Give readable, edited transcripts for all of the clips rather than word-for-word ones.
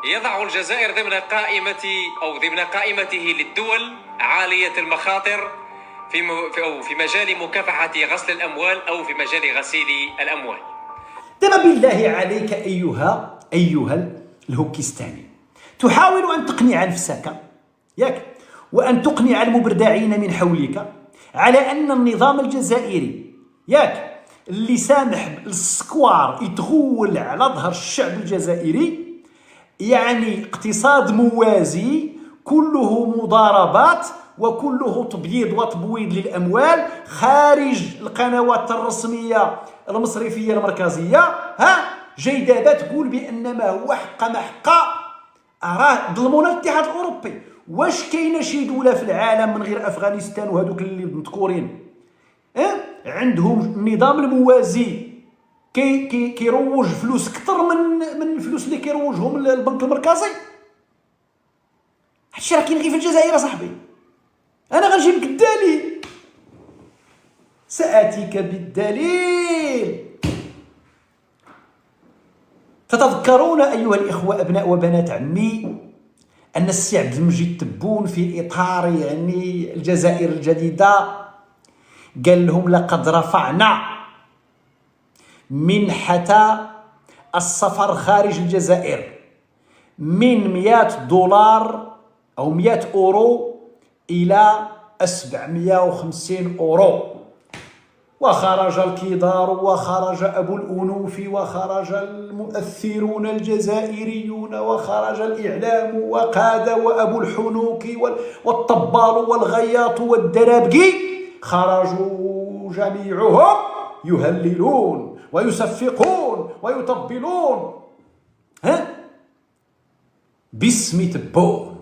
يضع الجزائر ضمن قائمته للدول عالية المخاطر في مجال مكافحة غسل الأموال أو في مجال غسيل الأموال. دابا بالله عليك أيها الهوكيستاني، تحاول أن تقنع نفسك ياك وأن تقنع المبردعين من حولك على أن النظام الجزائري ياك اللي سامح السكوار يتغول على ظهر الشعب الجزائري، يعني اقتصاد موازي كله مضاربات وكله تبييض وتبويض للأموال خارج القنوات الرسمية المصرفية المركزية. جاي دابا تقول بأن ما هو حق ما حق، راه ظلمونا الاتحاد الأوروبي. واش كاينه شي دولة في العالم من غير أفغانستان وهذوك اللي مذكورين عندهم النظام الموازي كيروج فلوس اكثر من الفلوس اللي كيروجهم البنك المركزي؟ هادشي راه كاين غير في الجزائر اصاحبي. انا غنجيب لك الدليل، سآتيك بالدليل. تتذكرون أيها الإخوة أبناء وبنات عمي أن السي عبد المجيد تبون في إطار يعني الجزائر الجديدة قال لهم لقد رفعنا منحة السفر خارج الجزائر من 100 دولار أو 100 أورو إلى 750 أورو، وخرج الكدار وخرج أبو الأنوف وخرج المؤثرون الجزائريون وخرج الإعلام وقاد وأبو الحنوك والطبال والغياط والدرابقي، خرجوا جميعهم يهللون ويصفقون ويطبلون باسم تبون.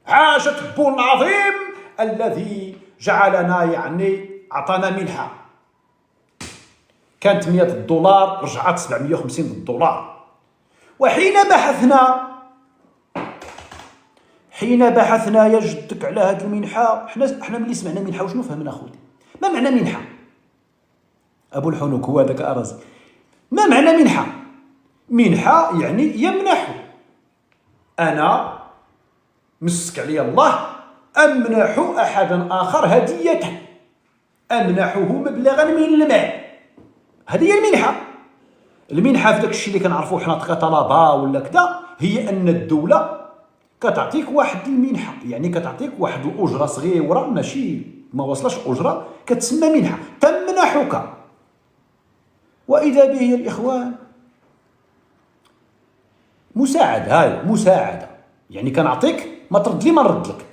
عاش تبون العظيم الذي جعلنا يعني أعطانا منحة كانت 100 دولار رجعت 750 دولار. وحين بحثنا يا جدك على هذه المنحة، احنا ملي سمعنا منحة وشنو فهمنا خوتي؟ ما معنى منحة؟ أبو الحنوك هو هذاك أرازي. ما معنى منحة؟ منحة يعني يمنح، أنا مسك علي الله أمنح أحدا آخر هدية، أمنحه مبلغا من المال. هذه هي المنحة. المنحة في داك الشيء اللي كنعرفوه حنا كطلبة ولا كذا، هي أن الدولة كتعطيك واحد المنحة، يعني كتعطيك واحد الأجرة صغيرة ماشي ما وصلش أجرة، كتسمى منحة تمنحك. وإذا به يا الإخوان مساعدة، هاي مساعدة يعني كنعطيك ما ترد لي ما نرد لك.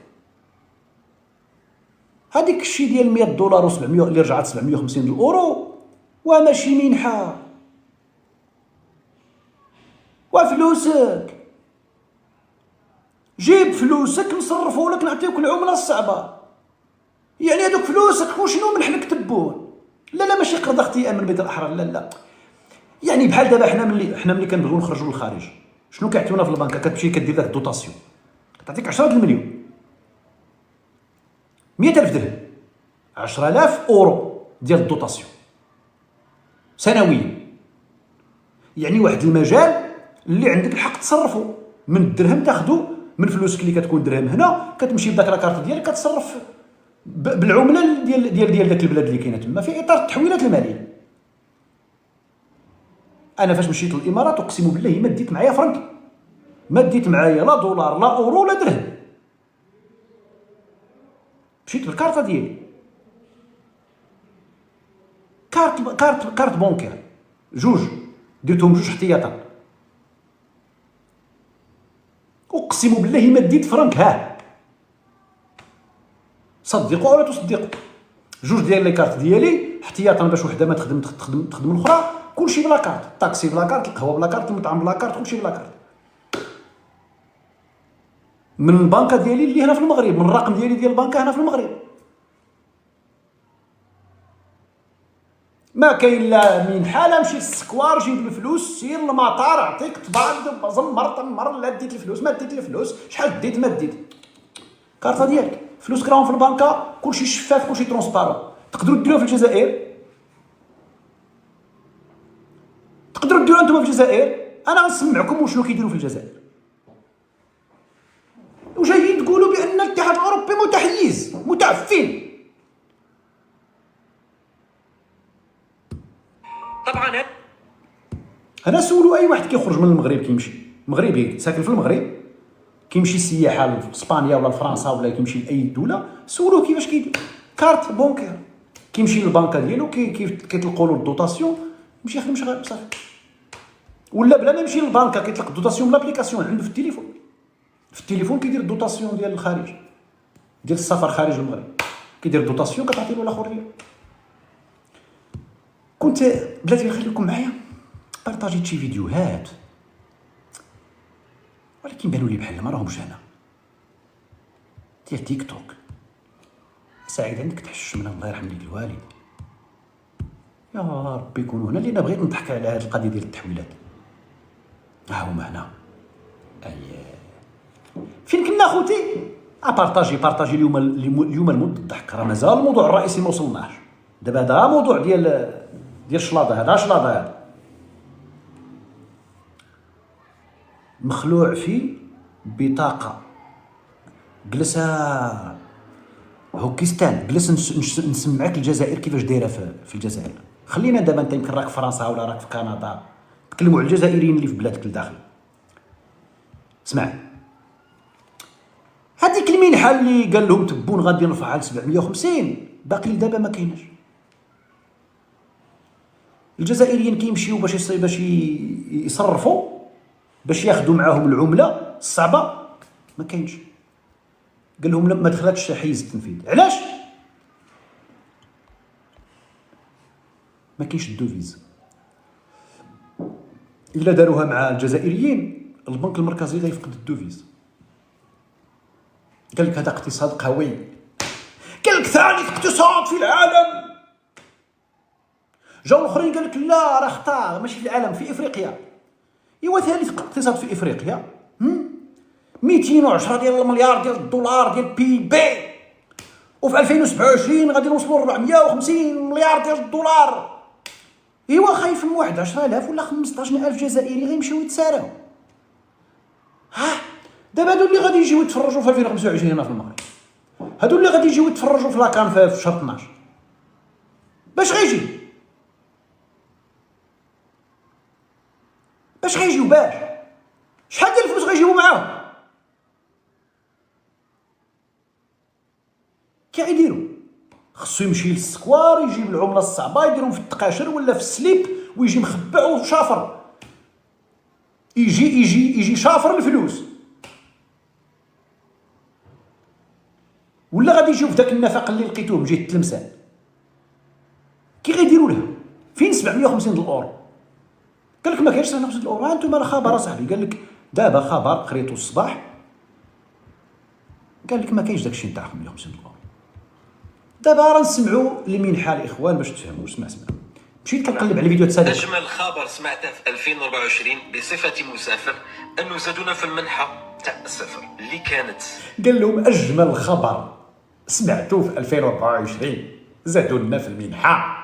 هذيك الشيء ديال 100 دولار و700 اللي رجعت 750 اورو وماشي منحة، وفلوسك جيب فلوسك نصرفوا لك نعطيوك العملة الصعبة. يعني هذوك فلوسك وشنو منحلك تبون؟ لا ماشي قرض اختي امن بيت الاحرار، لا يعني بحال دابا حنا ملي كنبغيو نخرجوا للخارج شنو كيعطيونا في البنكه؟ كتمشي كدير داك الدوطاسيون كتعطيك 10 المليون 100,000 درهم 10,000 اورو ديال الدوطاسيون سنويا. يعني واحد المجال اللي عندك الحق تصرفه، من الدرهم تاخذو من فلوسك اللي كتكون درهم هنا، كتمشي بداك لاكارت ديالك كتصرف بالعمله ديال داك البلاد اللي كاينه تما في اطار التحويلات الماليه. انا فاش مشيت للامارات اقسم بالله ما ديت معايا فرنك، ما ديت معايا لا دولار لا اورو لا درهم، مشيت بالكارطه ديالي، كارت بونكير جوج ديتهم جوج احتياطا، اقسم بالله ما ديت فرنك. صدقوا ولا تصدقوا، جوج ديال لي كارت ديالي احتياطا باش وحده ما تخدم الاخرى، كلشي بلا كارت، الطاكسي بلا كارت، القهوه بلا كارت، المطعم بلا كارت، كلشي بلا كارت. من البنكه ديالي اللي هنا في المغرب، من الرقم ديالي ديال البنكه هنا في المغرب. ما كاين لا منحه لا مشي للسكوار جيب الفلوس سير للمطار عطيك طبال زمر طمر، لا ديت الفلوس ما ديت الفلوس، شحال ديت ما ديت، كارطه ديالك فلوسك راهم في البنكه، كلشي شفاف كلشي ترونسبارون. تقدروا ديروها في الجزائر، تقدروا ديروها نتوما في الجزائر. انا غنسمعكم وشنو كيديروا في الجزائر. متعفن. طبعا انا سولو اي واحد كيخرج من المغرب كيمشي مغربي ساكن في المغرب كيمشي سياحه لاسبانيا ولا لفرنسا ولا كيمشي لاي دوله، سولو كيفاش كيدير كارت بونكير، كيمشي للبنكه ديالو كيطلقوا له الدوطاسيون يمشي يخدم شغال صافي، ولا بلا ما يمشي للبنكه كيطلق الدوطاسيون بالابليكاسيون عنده في التليفون. في التليفون كيدير الدوطاسيون ديال الخارج، ديال السفر خارج المغرب، كيدير الدوطاسيون كتعطي له الاخر ديالو. كنت بلاتي نخليكم معايا بارطاجيت شي فيديوهات ولكن بانوا لي بحال ما راهمش هنا ديال تيك توك. سعيد عندك تحشش من الله يرحم ليك الوالد، يا ربي يكونوا هنا، لان بغيت نضحك على هذه القضيه ديال التحويلات. ها هما هنا فين كنا خوتي؟ بارطاجي اليوم المود الضحك، راه مازال الموضوع الرئيسي ما وصلناش. دابا هذا موضوع ديال الشلاضه، هذا شلاضه هذا مخلوع في بطاقه، جلسها هوكيستان، جلس نسمعك الجزائر كيفاش دايره في الجزائر. خلينا دابا انت يمكن راك في فرنسا ولا راك في كندا، تكلموا على الجزائريين اللي في بلادك لداخل. اسمع، هذيك المنحه اللي قال لهم تبون غادي نرفعها ل 750 باقي لدابا ما كايناش. الجزائريين كيمشيو باش يصرفوا، باش ياخذوا معاهم العمله الصعبه، ما كاينش. قال لهم ما دخلتش حيز التنفيذ. علاش؟ ما كاينش الدوفيز. الا داروها مع الجزائريين البنك المركزي غيفقد الدوفيز. قال لك هذا اقتصاد قوي، قال لك ثالث اقتصاد في العالم. جاو الاخرين قال لك لا راه خطا، ماشي في العالم، في افريقيا. ايوا ثالث اقتصاد في افريقيا، 210 ديال المليار ديال الدولار ديال بي بي، وفي 2027 غادي نوصلوا ل 450 مليار ديال الدولار. ايوا خايف من واحد 10000 ولا 15000 جزائري غيمشيو يتساراو. ها دابا هادو اللي غادي يجيو يتفرجوا في 2025 هنا في المغرب، هادو اللي غادي يجيو يتفرجوا في لاكان في شهر 12، باش غيجيو باش شحال ديال الفلوس غيجيبوا معاهم؟ كي غيديروا؟ خصو يمشي للسكوار يجيب العمله الصعبه يديرهم في التقاشر ولا في السليب ويجي مخبع وشافر، يجي شافر الفلوس، ولا غادي يجيو في ذاك النفق اللي لقيتوه من جهه تلمسان. كي غيديروا لها؟ فين 750 الاورو؟ قال لك ما كاينش 750 الاورو. ها انتم راه خبر اصاحبي، قال لك دابا خبر قريتو الصباح، قال لك ما كاينش داكشي نتاع 750 الاورو. دابا راه نسمعوا المنحه الاخوان باش تفهموا. اسمع مشيت كنقلب على فيديوهات سابقه. أجمل خبر سمعته في 2024 بصفتي مسافر أنه زادونا في المنحة تاع السفر اللي كانت. قال لهم أجمل خبر سمعتوه في 2024 زادوا لنا في المنحة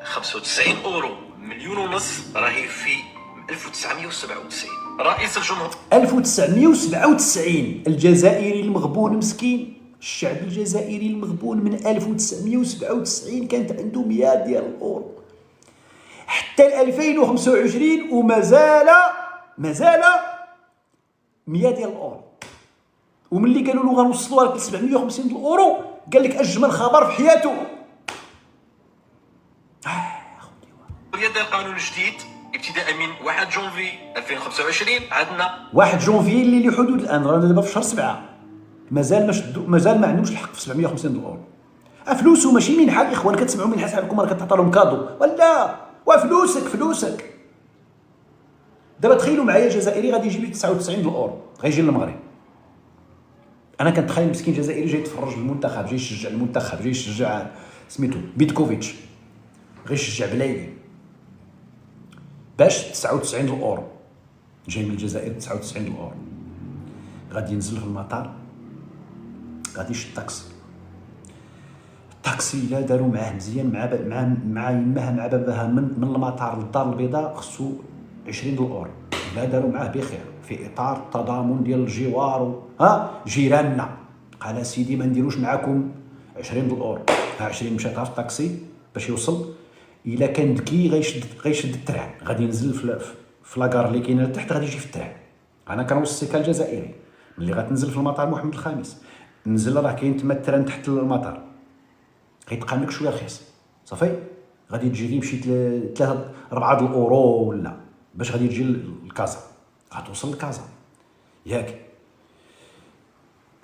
95 أورو، مليون ونص، راهي في 1997. رئيس الجمهورية 1997 الجزائري المغبون مسكين، الشعب الجزائري المغبون من 1997 كانت عنده 100 ديال الاورو حتى 2025 ومازال 100 ديال الاورو. وملي قالوا له غنوصلوها لك 750 الاورو قال لك اجمل خبر في حياته. دار قانون جديد ابتداء من 1 جونفي 2025. عندنا 1 جونفي اللي لحدود الان، رانا دابا في شهر 7، مازال ما عندهمش الحق في 750 الاورو. فلوسه ماشي منحه الاخوان، كتسمعوا منحه صاحبكم راه كتعطى لهم كادو ولا فلوسك. دابا تخيلوا معايا جزائري غادي يجيب لي 99 الاورو غيجي للمغرب. انا كنتخيل مسكين جزائري جاي يتفرج المنتخب، جاي يشجع المنتخب، جاي يشجع سميتو بيتكوفيتش، غيشجع بلايدي باش 99 الاورو جاي من الجزائر. 99 الاورو غادي ينزل في المطار، غادي يشد الطاكسي الا داروا معاه مزيان مع يماها مع باباها من المطار للدار البيضاء خصو 20 الاورو لا داروا معاه بخير في اطار التضامن ديال الجوار جيراننا. قال سيدي ما نديروش معاكم 20 الاورو. 20 مشات في الطاكسي باش يوصل. الا كان ذكي غيشد الترعه، غادي ينزل في لاكار اللي كاينه لتحت، غادي يجي في الترعه. انا كنوصل السكه الجزائري ملي غتنزل في المطار محمد الخامس، نزل راه كاين تما التران تحت المطار، غيتقام لك شويه رخيص صافي. غادي تجي يمشي 3 4 الاورو ولا باش غادي تجي لكازا، غتوصل لكازا ياك.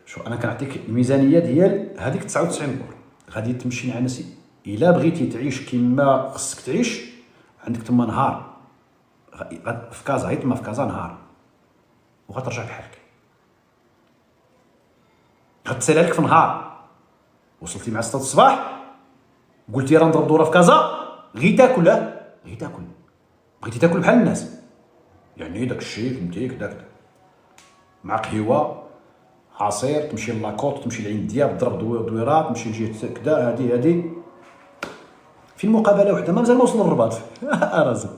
شو انا كنعطيك الميزانيه ديال هذيك 99 اورو، غادي تمشي مع ناس. الا بغيتي تعيش كما خصك تعيش، عندك تما نهار في كازا، هي تما في كازا نهار، وغترجع بحالك. غتسالى لك في نهار وصلتي مع 6 الصباح، قلتي راه نضرب دوره في كازا، غير تاكل غير تاكل. بغيتي تاكل بحال الناس، يعني داك الشيء فهمتي كدا مع قهوه عصير، تمشي لاكوط، تمشي لعين دياب، تضرب دويرات، تمشي لجهه كدا. هادي في المقابله وحده مازال ما وصل للرباط. رازق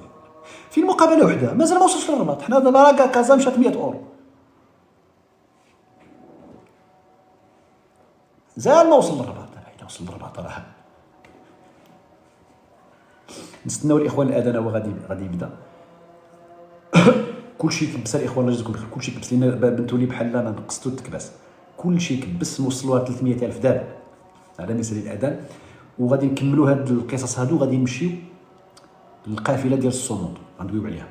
في المقابله وحده مازال ما وصلش للرباط. حنا دابا راه كازا مشات 100 اورو، زال ما وصل للرباط. الا وصل للرباط راه نستناو الاخوان الاذان. هو غادي يبدا. كلشي كبس الاخوان، الله يجزيكم بخير. كلشي كبس لينا بنتو لي بحال انا نقصتو التكباس. كلشي كبس، نوصلوها 300,000 دابا على مثال الاذان. وغادي نكملوا هاد القصص هادو، غادي نمشيو للقافله ديال الصمود غندويو عليها.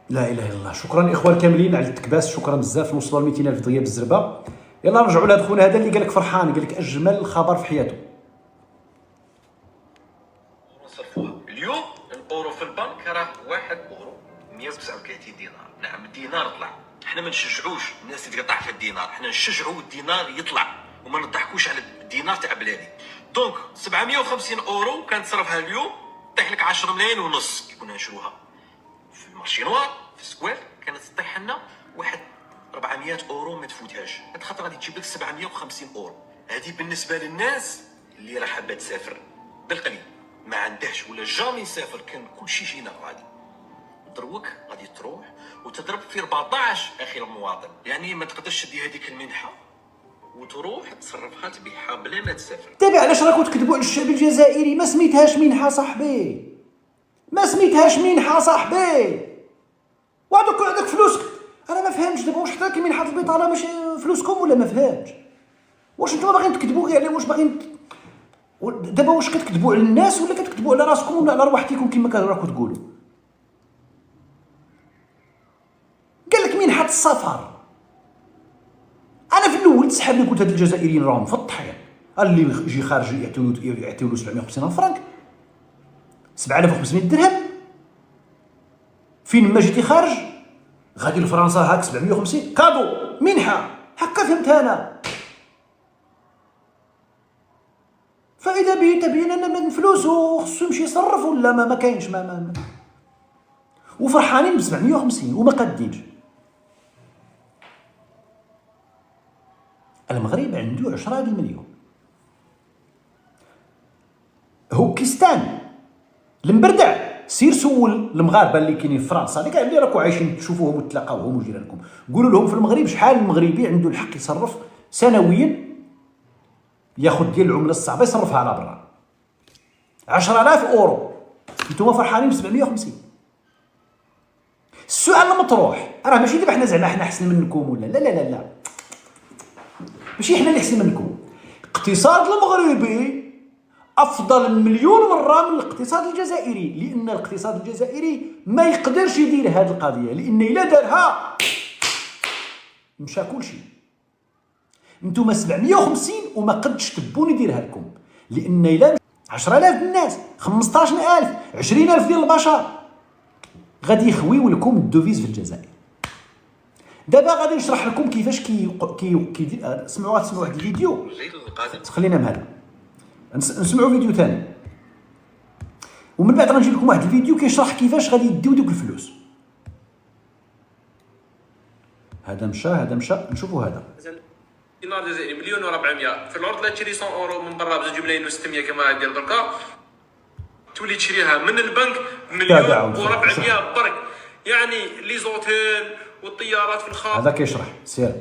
لا اله الا الله. شكرا الاخوان كاملين على التكباس، شكرا بزاف. نوصلوا ل 200,000 دغيا بالزربه. يلا نرجعوا لهذا خونا هذا اللي قال لك فرحان، قال لك اجمل خبر في حياته. نصرفوها اليوم الاورو في البنك راه 1 اورو 139 دينار. نعم الدينار طلع. حنا ما نشجعوش الناس تقطع في الدينار، حنا نشجعوا الدينار يطلع وما نضحكوش على الدينار تاع بلادي. دونك 750 اورو كنتصرفها اليوم طيح لك 10 ملايين ونص. كي كنا نشروها في المارشي نوار في سكوير كانت تطيح لنا واحد 400 اورو ما تفوتهاش. هاد خاطر غادي تجيب لك 750 اورو. هذه بالنسبه للناس اللي راه حابه تسافر بالقليل، ما عندهش ولا جامي يسافر، كان كلشي جينا غادي. دروك غادي تروح وتضرب في 14 اخي المواطن. يعني ما تقدرش تدي هذيك المنحه وتروح تصرفها تبيعها بلا ما تسافر. دابا علاش راكم تكذبوا على الشعب الجزائري؟ ما سميتهاش منحه صاحبي، ما سميتهاش منحه صاحبي. وهذوك فلوسك انا ما فهمتش. دابا واش حتى منحه البطاله ماشي فلوسكم ولا ما فهمتش؟ واش نتوما باغيين تكذبوا يعني؟ واش باغيين دابا واش كتكذبوا على الناس ولا كتكذبوا على راسكم ولا على رواحتكم كما راكم تقولوا؟ قال لك منحه السفر. انا في الاول تسحب لي قلت هاد الجزائريين راهم في الطحين، اللي يجي خارج يعطيو له 750 فرنك 7500 درهم. فين ما جيتي خارج غادي لفرنسا هاك 750 كادو منحه. هكا فهمت انا. فاذا به تبين ان من فلوسه خصو يمشي يصرف ولا ما كاينش ما وفرحانين ب 750 وما قادينش. المغرب عنده 10 مليون. هوكستان المبردع. سير سول المغاربه اللي كاينين في فرنسا، اللي كاع اللي راكم عايشين تشوفوهم وتلاقاوهم وجيرانكم، قولوا لهم في المغرب شحال المغربي عنده الحق يصرف سنويا، ياخذ ديال العمله الصعبه يصرفها على برا 10,000 اورو. نتوما فرحانين ب 750. السؤال المطروح راه ماشي دابا حنا زعما حنا احسن منكم ولا لا لا لا لا، ماشي حنا اللي احسن منكم. الاقتصاد المغربي افضل مليون مره من الاقتصاد الجزائري، لان الاقتصاد الجزائري ما يقدرش يدير هذه القضيه، لان الا دارها مشى كل شيء. انتم 750 وما قدش تبون يديرها لكم، لان الا 10,000 الناس، 15,000، 20,000 ديال البشر غادي يخويو لكم الدوفيز في الجزائر. دابا غادي نشرح لكم كيفاش سمعوا واحد الفيديو. خلينا من هذا نسمعوا فيديو ثاني، ومن بعد غنجيب لكم واحد الفيديو كيشرح كيفاش غادي يديو دوك الفلوس. هذا مشى نشوفوا هذا. دينار جزائري 1,400,000 في العرض. لا تشري 100 اورو من برا ب 2,600,000 كما دير دركا، تولي تشريها من البنك 1,400,000 برك. يعني لي زوتيل والطيارات في الخارج. هذا كيشرح. سير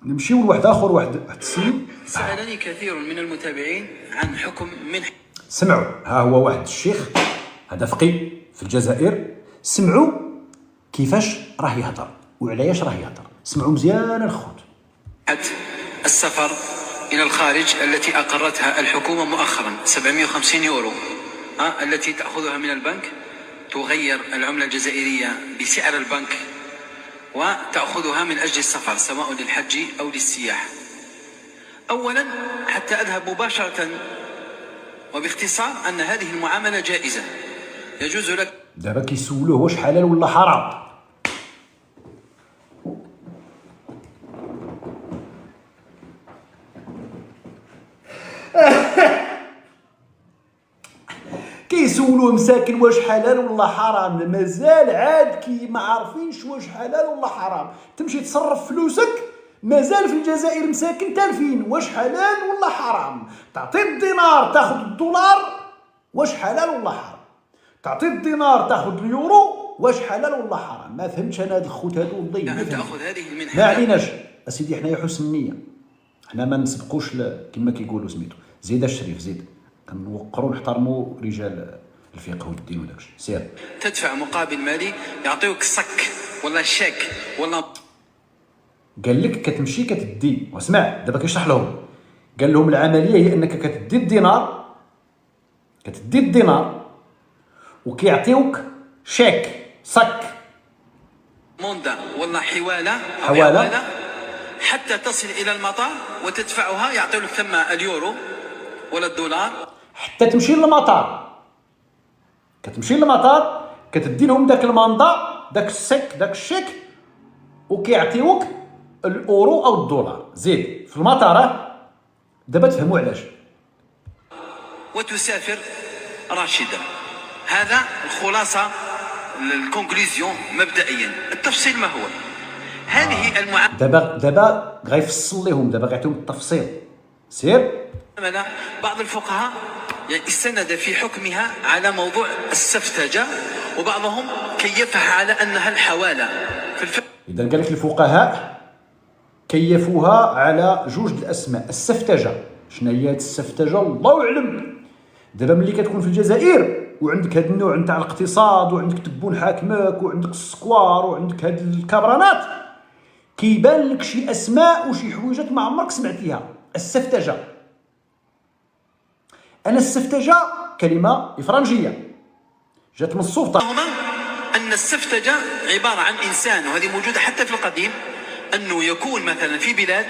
نمشيو لواحد اخر، واحد السيد. سألني كثير من المتابعين عن حكم من. سمعوا، ها هو واحد الشيخ، هذا فقيه في الجزائر. سمعوا كيفاش راه يهضر وعلاش راه يهضر. سمعوا مزيان الخوت. السفر إلى الخارج التي أقرتها الحكومة مؤخرا 750 يورو التي تأخذها من البنك، تغير العملة الجزائرية بسعر البنك وتأخذها من أجل السفر سواء للحج أو للسياحة. أولا حتى أذهب مباشرة وباختصار أن هذه المعاملة جائزة، يجوز لك. دابا كيسولوه واش حلال ولا حرام. كيسولوه مساكن واش حلال ولا حرام، مازال عاد كي ما عارفينش واش حلال ولا حرام. تمشي تصرف فلوسك مازال في الجزائر مساكن تالفين واش حلال ولا حرام. تعطي الدينار تاخذ الدولار واش حلال ولا حرام. تعطي الدينار تاخذ اليورو واش حلال ولا حرام. ما فهمتش انا هاد الخوت هادو والله تاخذ هذه المنحة. ما عليناش اسيدي، حنايا حسن النيه، حنا ما نسبقوش كما كيقولوا سميتو. زيد الشريف زيد، كنوقروا ونحترموا رجال الفقه والدين وداكشي. سير تدفع مقابل مالي، يعطيوك صك ولا شيك ولا. قال لك كتمشي كتدي، واسمع دابا كيشرح لهم. قال لهم العمليه هي انك كتدي الدينار وكيعطيوك شيك صك موندا ولا حواله حتى تصل الى المطار وتدفعها، يعطيوك ثم اليورو ولا الدولار حتى تمشي للمطار. كتمشي للمطار كتدي لهم داك الماندا، داك السك، داك الشيك، وكيعطيوك الاورو او الدولار. زيد في المطار. دابا تفهموا علاش. وتسافر راشدا. هذا الخلاصه، الكونكلوزيون مبدئيا. التفصيل ما هو؟ هذه المعامله دابا غيفصل لهم، دابا غيعطيهم التفصيل. سير. بعض الفقهاء استند في حكمها على موضوع السفتجة، وبعضهم كيفها على أنها الحوالة في الفقه. إذا قال لك الفقهاء كيفوها على جوج الأسماء. السفتجة شنو هي هاد السفتجة؟ الله أعلم. دابا ملي كتكون في الجزائر وعندك هاد النوع نتاع الاقتصاد وعندك تبون حاكمك وعندك السكوار وعندك هاد الكبرانات، كيبان لك شي أسماء وشي حويجات ما عمرك سمعتيها. السفتجة، أنا السفتجة كلمة إفرنجية جات من السلطة. أن السفتجة عبارة عن إنسان، وهذه موجودة حتى في القديم، أنه يكون مثلا في بلاد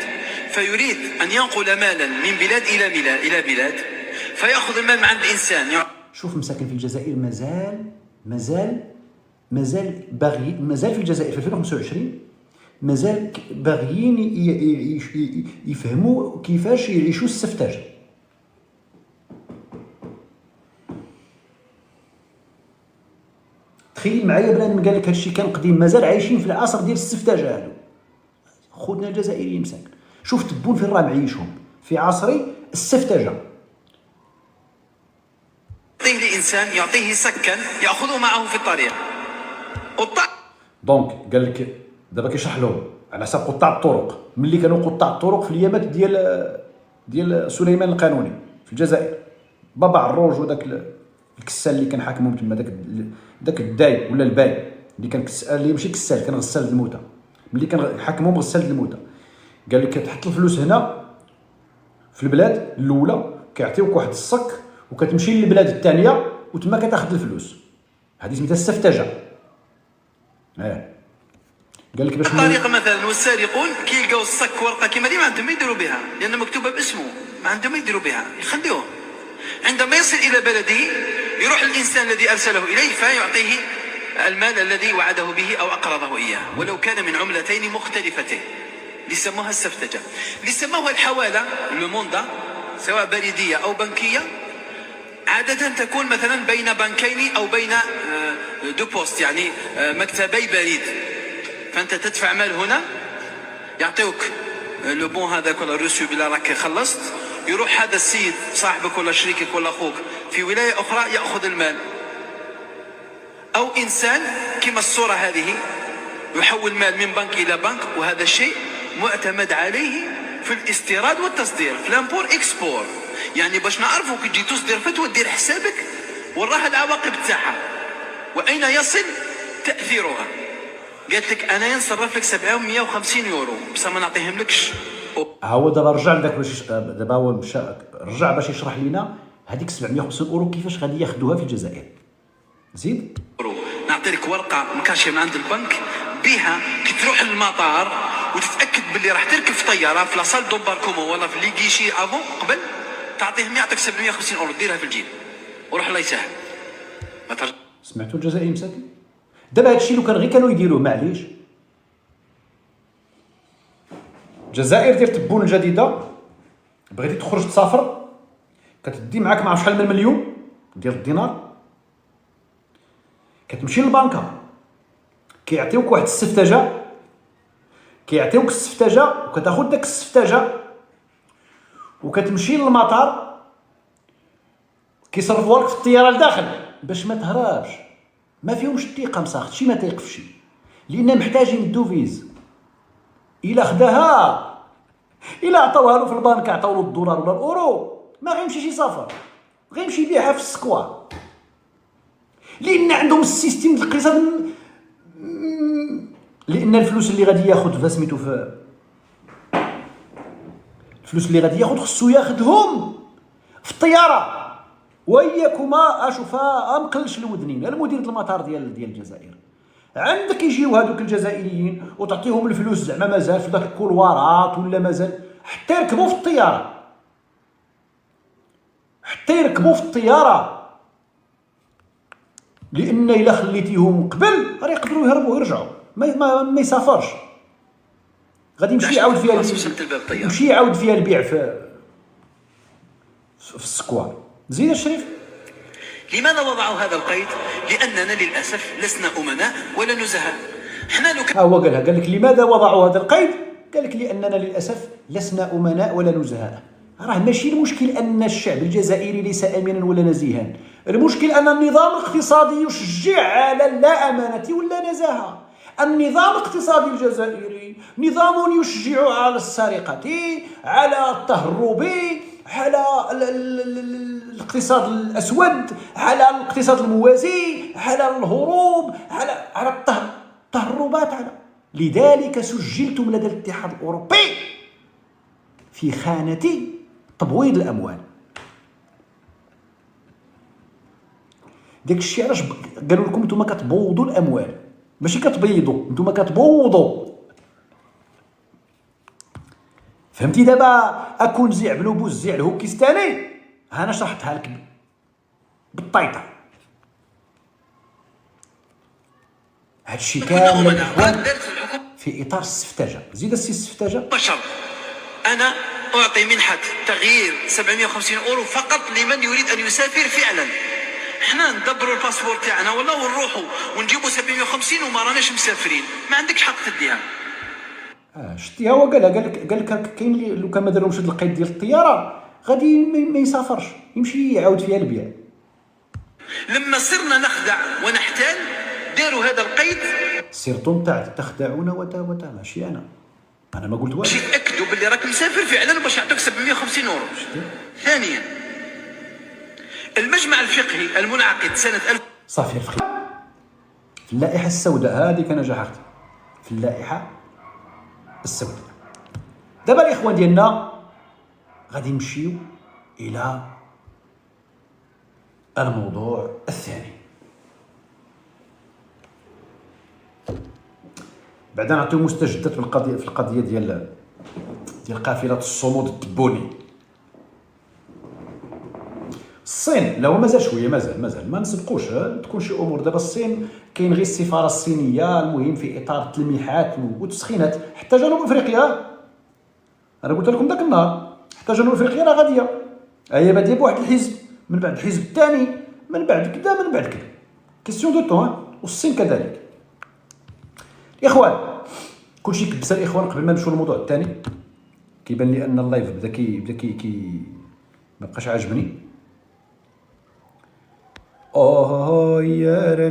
فيريد أن ينقل مالا من بلاد إلى بلاد، فيأخذ المال من عند إنسان. شوف مساكن في الجزائر مازال في الجزائر في 2025 مازال باغيين يفهموا كيفاش يعيشوا السفتجة. تخيل معايا بنادم قال لك هادشي كان قديم، مازال عايشين في العصر ديال السفتجة هادو خوتنا الجزائريين مساكن. شوف تبون فين راه معيشهم في عصر السفتجة. يعطيه لإنسان، يعطيه سكن يأخذه معه في الطريق. دونك قال لك دابا كيشرح لهم على حسب قطاع الطرق. ملي كانوا قطاع الطرق في الايامات ديال سليمان القانوني في الجزائر، بابا عروج وداك الكسال اللي كان حاكمهم تما، داك الداي ولا الباي اللي كان اللي ماشي كسال، كان غسال الموتى. ملي كان حاكمهم غسال الموتى، قال لك تحط الفلوس هنا في البلاد الاولى كيعطيوك واحد الصك وكتمشي للبلاد الثانيه وتما كتاخذ الفلوس. هذه سميتها السفتجه. قال لك باش الطريقه مثلا والسارقون كيلقاو الصك ورقه كيما دي ما عندهم ما يديروا بها، لان مكتوبه باسمه، ما عندهم ما يديروا بها، يخليوه. عندما يصل الى بلده يروح الانسان الذي ارسله اليه فيعطيه المال الذي وعده به او اقرضه اياه، ولو كان من عملتين مختلفتين. يسموها السفتجه. يسموها الحواله الموندا، سواء بريديه او بنكيه. عادة تكون مثلا بين بنكين او بين دو بوست، يعني مكتبي بريد. فانت تدفع مال هنا، يعطيوك لو بون هذاك ولا الرسو بلا راك خلصت، يروح هذا السيد صاحبك ولا شريكك ولا اخوك في ولايه اخرى ياخذ المال. او انسان كما الصوره هذه يحول مال من بنك الى بنك، وهذا الشيء معتمد عليه في الاستيراد والتصدير، في الامبور اكسبور. يعني باش نعرفوا كي تجي تصدر فتوى دير حسابك وراها العواقب تاعها واين يصل تاثيرها. قالت لك انا نصرف لك 750 يورو بصح ما نعطيهم لكش. هو دابا رجع لذاك باش دابا هو مشى رجع باش يشرح لنا هذيك 750 يورو كيفاش غادي ياخذوها في الجزائر. زيد نعطي لك ورقه مكاشيه من عند البنك بها كي تروح للمطار وتتاكد باللي راح تركب في طياره في لاصال دومباركومون ولا في لي كيشي افون قبل تعطيهم يعطيك 750 يورو ديرها في الجيب وروح الله يسهل. ما ترجع. سمعتوا الجزائري مساكين؟ دابا هادشي لو كان غير كانوا يديروه معليش. الجزائر ديال تبون الجديده بغيتي تخرج تسافر كتدي معاك ما عرف شحال من مليون ديال الدينار، كتمشي للبنكه كيعطيوك واحد السفتجه، كيعطيوك السفتجه وكتاخذ داك السفتجه وكتمشي للمطار كيصرفوها لك في الطياره لداخل باش ما تهربش. ما فيهمش الثقه مساخ، شي ما تيقفش لان محتاجين الدوفيز. الا خداها الا عطاوها له في البنك عطاو له الدولار ولا الاورو ما غيمشيش يسافر، غيمشي يبيعها في السكوار لان عندهم السيستيم ديال الاقتصاد. لان الفلوس اللي غادي ياخذ سميتو في الفلوس اللي غادي ياخذ خصو ياخذهم في الطياره. وياكما اشوفها مقلش الودنين المدير المطار ديال الجزائر. عندك يجيو هذوك الجزائريين وتعطيهم الفلوس زعما مازال في ذاك الكولوارات ولا مازال حتى يركبوا في الطياره، حتى يركبوا في الطياره، لان الا خليتيهم قبل راه يقدروا يهربوا ويرجعوا ما يسافرش. غادي يمشي يعاود فيها يمشي يعاود فيها البيع في السكوار. زيد الشريف. لماذا وضعوا هذا القيد؟ لاننا للاسف لسنا امناء ولا نزهاء. احنا لو هو قالها، قال لك لماذا وضعوا هذا القيد؟ قال لك لاننا للاسف لسنا امناء ولا نزهاء. راه ماشي المشكل ان الشعب الجزائري ليس امنا ولا نزيها، المشكل ان النظام الاقتصادي يشجع على اللا امانه ولا نزاهه. النظام الاقتصادي الجزائري نظام يشجع على السرقه، على التهرب، على الاقتصاد الاسود، على الاقتصاد الموازي، على الهروب، على التهربات، على. لذلك سجلتم لدى الاتحاد الاوروبي في خانه تبويض الاموال. داك الشيء علاش قالوا لكم نتوما كتبوضوا الاموال، ماشي كتبيضوا، نتوما كتبوضوا. فهمتي دابا اكون زيع بن بوزيع الهوكيستاني؟ انا شرحتها لك بالطيطه. هادشي كامل في اطار السفتجه. زيد السي السفتجه. بشر انا اعطي منحه تغيير 750 اورو فقط لمن يريد ان يسافر فعلا. احنا ندبروا الباسبور تاعنا ولا ونروحوا ونجيبوا 750 وما راناش مسافرين، ما عندكش حق تديها. شتيها هو قالها، قال لك كاين اللي لو كان ما دارهمش هذا القيد ديال الطياره غادي ما يسافرش، يمشي يعاود فيها البيع. لما صرنا نخدع ونحتال داروا هذا القيد. سيرتم تاع تخدعون وتا ماشي انا ما قلت والو. باش يتاكدوا باللي راك مسافر فعلا باش يعطوك 750 اورو. ثانيا المجمع الفقهي المنعقد سنه صافي في اللائحه السوداء هذيك انا جحقت في اللائحه السوداء. دابا الاخوان ديالنا غادي نمشيو الى الموضوع الثاني. بعدا نعطيو مستجدات في القضيه ديال قافله الصمود التبوني. الصين لا هو مازال شويه، مازال ما نسبقوش، تكون شي امور. دابا الصين كاين غير السفاره الصينيه، المهم في اطار التلميحات والتسخينات. حتى جنوب افريقيا انا قلت لكم ذاك النهار، حتى جنوب افريقيا راه غاديه، هي باديه بواحد الحزب، من بعد الحزب الثاني، من بعد كذا، من بعد كذا، كيسيون دو طون. والصين كذلك. الاخوان كلشي كبس الاخوان. قبل ما نمشيو للموضوع الثاني، كيبان لي ان اللايف بدا كي ما بقاش عاجبني. يا لا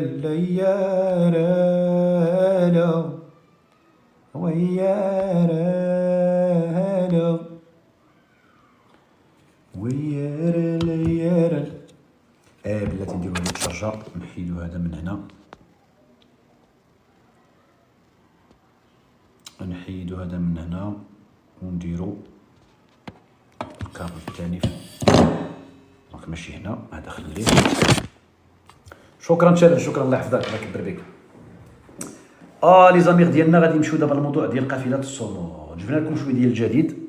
ويا لا بلاتي نديرو هاد الشارجر، نحيدو هذا من هنا، نحيدو هذا من هنا ونديرو الكابل الثاني دونك ماشي هنا، هذا خليه. شكرا شادر، شكرا، الله يحفظك، الله يكبر بك. لي زاميغ ديالنا غادي نمشيو دابا للموضوع ديال قافله الصمود. جبنا لكم شويه ديال الجديد،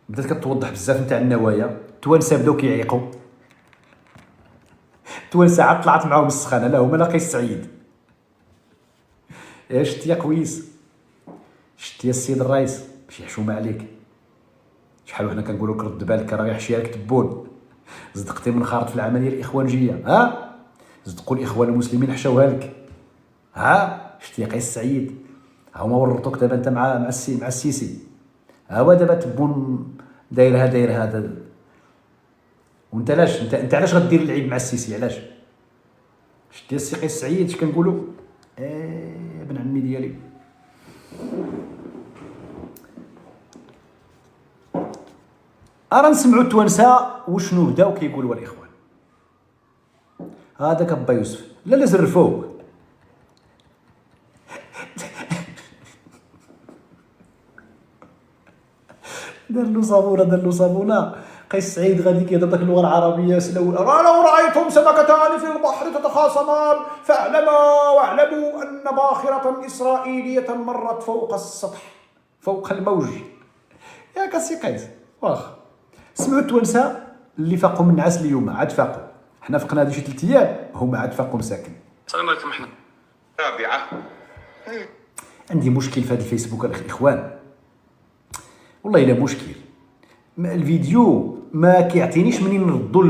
بدات كتوضح بزاف نتاع النوايا. التوانسه بداو كيعيقوا، التوانسه عاد طلعت معاهم السخانه، لا هما لا قيس سعيد. شتي يا قويس، شتي يا السيد الرئيس، ماشي حشومه عليك. شحال وحنا كنقولوا لك رد بالك، راه يحشي لك تبون. صدقتي من خارط في العمليه الاخوانجيه، صدقوا الاخوان المسلمين حشاوها لك. شتي قيس سعيد، هما ورطوك دابا انت مع السيسي. هو دابا تبون داير هذا وانت علاش انت علاش غدير العيب مع السيسي؟ علاش؟ شتي السي قيس سعيد اش كنقولوا؟ ابن عمي ديالي. نسمعوا التوانسه وشنو بداو كيقولوا الاخوان. هذاك با يوسف لا زرفوه، دار له صابونه. قيس سعيد غادي كيهضر داك اللغه العربيه سلو. لو رايتم سمكتان في البحر تتخاصمان واعلموا ان باخره اسرائيليه مرت فوق السطح، فوق الموج. يا كاسي قيس واخ. سمعوا التوانسه اللي فاقوا من النعاس اليوم، عاد فاقوا. حنا فقنا هذه شي 3 ايام، هما عاد فاقوا مساكن. السلام عليكم. حنا رابعه عندي مشكل في هذا الفيسبوك الاخوان، والله الا مشكل. الفيديو ما كيعطينيش منين نردوا